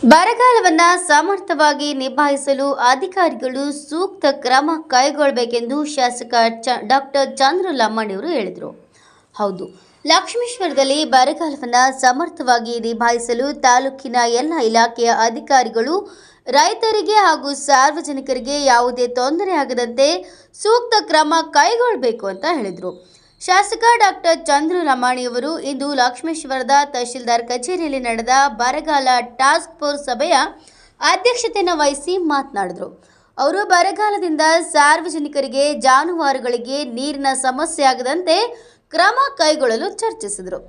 ಬರಗಾಲವನ್ನು ಸಮರ್ಥವಾಗಿ ನಿಭಾಯಿಸಲು ಅಧಿಕಾರಿಗಳು ಸೂಕ್ತ ಕ್ರಮ ಕೈಗೊಳ್ಳಬೇಕೆಂದು ಶಾಸಕ ಡಾಕ್ಟರ್ ಚಂದ್ರು ಲಮ್ಮಣಿಯವರು ಹೇಳಿದರು. ಹೌದು, ಲಕ್ಷ್ಮೇಶ್ವರದಲ್ಲಿ ಬರಗಾಲವನ್ನು ಸಮರ್ಥವಾಗಿ ನಿಭಾಯಿಸಲು ತಾಲೂಕಿನ ಎಲ್ಲ ಇಲಾಖೆಯ ಅಧಿಕಾರಿಗಳು ರೈತರಿಗೆ ಹಾಗೂ ಸಾರ್ವಜನಿಕರಿಗೆ ಯಾವುದೇ ತೊಂದರೆ ಆಗದಂತೆ ಸೂಕ್ತ ಕ್ರಮ ಕೈಗೊಳ್ಳಬೇಕು ಅಂತ ಹೇಳಿದರು. ಶಾಸಕ ಡಾಕ್ಟರ್ ಚಂದ್ರು ಲಮಾಣಿಯವರು ಇಂದು ಲಕ್ಷ್ಮೇಶ್ವರದ ತಹಶೀಲ್ದಾರ್ ಕಚೇರಿಯಲ್ಲಿ ನಡೆದ ಬರಗಾಲ ಟಾಸ್ಕ್ ಫೋರ್ಸ್ ಸಭೆಯ ಅಧ್ಯಕ್ಷತೆಯನ್ನು ವಹಿಸಿ ಮಾತನಾಡಿದರು. ಅವರು ಬರಗಾಲದಿಂದ ಸಾರ್ವಜನಿಕರಿಗೆ ಜಾನುವಾರುಗಳಿಗೆ ನೀರಿನ ಸಮಸ್ಯೆ ಆಗದಂತೆ ಕ್ರಮ ಕೈಗೊಳ್ಳಲು ಚರ್ಚಿಸಿದರು.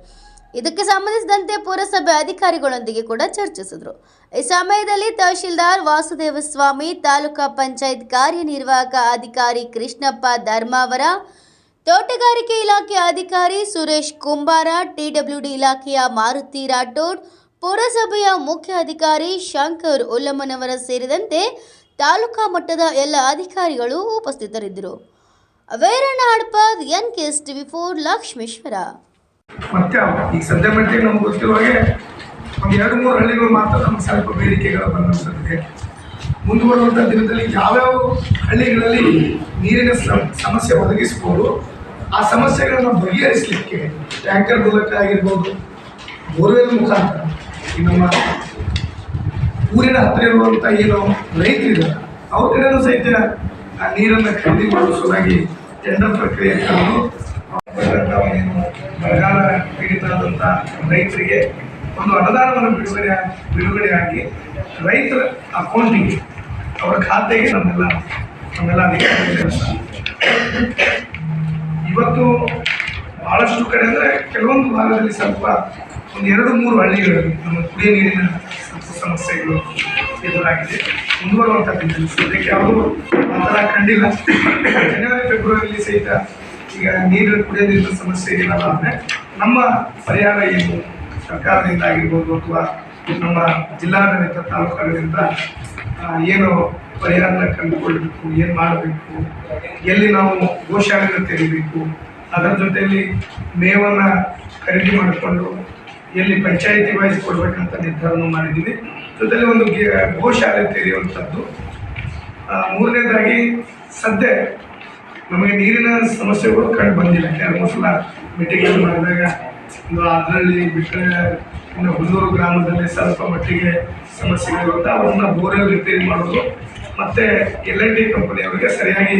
ಇದಕ್ಕೆ ಸಂಬಂಧಿಸಿದಂತೆ ಪುರಸಭೆ ಅಧಿಕಾರಿಗಳೊಂದಿಗೆ ಕೂಡ ಚರ್ಚಿಸಿದರು. ಈ ಸಮಯದಲ್ಲಿ ತಹಶೀಲ್ದಾರ್ ವಾಸುದೇವ ಸ್ವಾಮಿ, ತಾಲೂಕಾ ಪಂಚಾಯತ್ ಕಾರ್ಯನಿರ್ವಾಹಕ ಅಧಿಕಾರಿ ಕೃಷ್ಣಪ್ಪ ಧರ್ಮಾವರ, ತೋಟಗಾರಿಕೆ ಇಲಾಖೆ ಅಧಿಕಾರಿ ಸುರೇಶ್ ಕುಂಬಾರ, ಟಿಡಬ್ಲ್ಯೂಡಿ ಇಲಾಖೆಯ ಮಾರುತಿ ರಾಠೋಡ್, ಪುರಸಭೆಯ ಮುಖ್ಯ ಅಧಿಕಾರಿ ಶಂಕರ್ ಉಲ್ಲಮ್ಮನವರ ಸೇರಿದಂತೆ ತಾಲೂಕಾ ಮಟ್ಟದ ಎಲ್ಲ ಅಧಿಕಾರಿಗಳು ಉಪಸ್ಥಿತರಿದ್ದರು. Veeranna Hadapad, NKS TV4, Lakshmeshwar. ಮತ್ತೆ ಈಗ ಸದ್ಯ ಮಟ್ಟಿಗೆ ನಮ್ಗೆ ಗೊತ್ತಿರುವಾಗೆ ಒಂದು 2-3 ಹಳ್ಳಿಗಳು ಮಾತ್ರ ನಮ್ಗೆ ಸ್ವಲ್ಪ ಬೇಡಿಕೆಗಳು ಬಂದಿದೆ. ಮುಂದುವರುವಂಥ ದಿನದಲ್ಲಿ ಯಾವ್ಯಾವ ಹಳ್ಳಿಗಳಲ್ಲಿ ನೀರಿನ ಸಮಸ್ಯೆ ಒದಗಿಸ್ಬೋದು, ಆ ಸಮಸ್ಯೆಗಳನ್ನು ಬಗೆಹರಿಸಲಿಕ್ಕೆ ಟ್ಯಾಂಕರ್ ಮೂಲಕ ಆಗಿರ್ಬೋದು, ಬೋರ್ವೆಲ್ ಮುಖಾಂತರ ಈ ನಮ್ಮ ಊರಿನ ಹತ್ತಿರ ಇರುವಂಥ ಏನು ರೈತರಿದ್ದಾರೆ ಅವ್ರ ಕಡೆಯೂ ಸಹಿತ ಆ ನೀರನ್ನು ಖರೀದಿ ಮಾಡುವುದಾಗಿ ಟೆಂಡರ್ ಪ್ರಕ್ರಿಯೆ ಏನು ಬರಗಾಲ ಪೀಡಿತರಾದಂಥ ರೈತರಿಗೆ ಒಂದು ಅನುದಾನವನ್ನು ಬಿಡುಗಡೆಯಾಗಿ ರೈತರ ಅಕೌಂಟಿಗೆ, ಅವರ ಖಾತೆಗೆ ನಮ್ಮೆಲ್ಲ ಅಧಿಕಾರಿಗಳು ಇವತ್ತು ಭಾಳಷ್ಟು ಕಡೆ ಅಂದರೆ ಕೆಲವೊಂದು ಭಾಗದಲ್ಲಿ ಸ್ವಲ್ಪ ಒಂದು 2-3 ಹಳ್ಳಿಗಳಲ್ಲಿ ನಮ್ಮ ಕುಡಿಯ ನೀರಿನ ಸಮಸ್ಯೆಗಳು ಎದುರಾಗಿದೆ. ಮುಂದುವರುವಂಥ ಸದ್ಯಕ್ಕೆ ಯಾವುದೂ ಆ ಥರ ಕಂಡಿಲ್ಲ. ಜನವರಿ ಫೆಬ್ರವರಿಯಲ್ಲಿ ಸಹಿತ ಈಗ ಕುಡಿಯೋ ನೀರಿನ ಸಮಸ್ಯೆ ಇರಲ್ಲ ಅಂದರೆ ನಮ್ಮ ಪರಿಹಾರ ಏನು ಸರ್ಕಾರದಿಂದ ಆಗಿರ್ಬೋದು ಅಥವಾ ನಮ್ಮ ಜಿಲ್ಲಾಡಳಿತ ತಾಲೂಕಾಡಳಿತ ಏನು ಪರಿಹಾರನ ಕಂಡುಕೊಳ್ಬೇಕು, ಏನು ಮಾಡಬೇಕು, ಎಲ್ಲಿ ನಾವು ಗೋಶಾಲೆಯನ್ನು ತೆರೀಬೇಕು, ಅದರ ಜೊತೆಯಲ್ಲಿ ಮೇವನ್ನು ಖರೀದಿ ಮಾಡಿಕೊಂಡು ಎಲ್ಲಿ ಪಂಚಾಯಿತಿ ವೈಸ್ ಕೊಡಬೇಕಂತ ನಿರ್ಧಾರವನ್ನು ಮಾಡಿದ್ದೀವಿ. ಜೊತೆಲಿ ಒಂದು ಗೋಶಾಲೆ ತೆರೆಯುವಂಥದ್ದು. ಮೂರನೇದಾಗಿ ಸದ್ಯ ನಮಗೆ ನೀರಿನ ಸಮಸ್ಯೆಗಳು ಕಂಡು ಬಂದಿಲ್ಲ. ಕೆಲವು ಸಲ ಮೀಟಿಂಗ್ ಮಾಡಿದಾಗ ಅದರಲ್ಲಿ ಬಿಟ್ಟರೆ ಇನ್ನು ಹುಲ್ಲೂರು ಗ್ರಾಮದಲ್ಲಿ ಸ್ವಲ್ಪ ಮಟ್ಟಿಗೆ ಸಮಸ್ಯೆಗಳಿರುತ್ತೆ. ಅವ್ರನ್ನ ಬೋರ್ವೆಲ್ ರಿಪೇರಿ ಮಾಡೋದು ಮತ್ತು LNT ಕಂಪನಿಯವರಿಗೆ ಸರಿಯಾಗಿ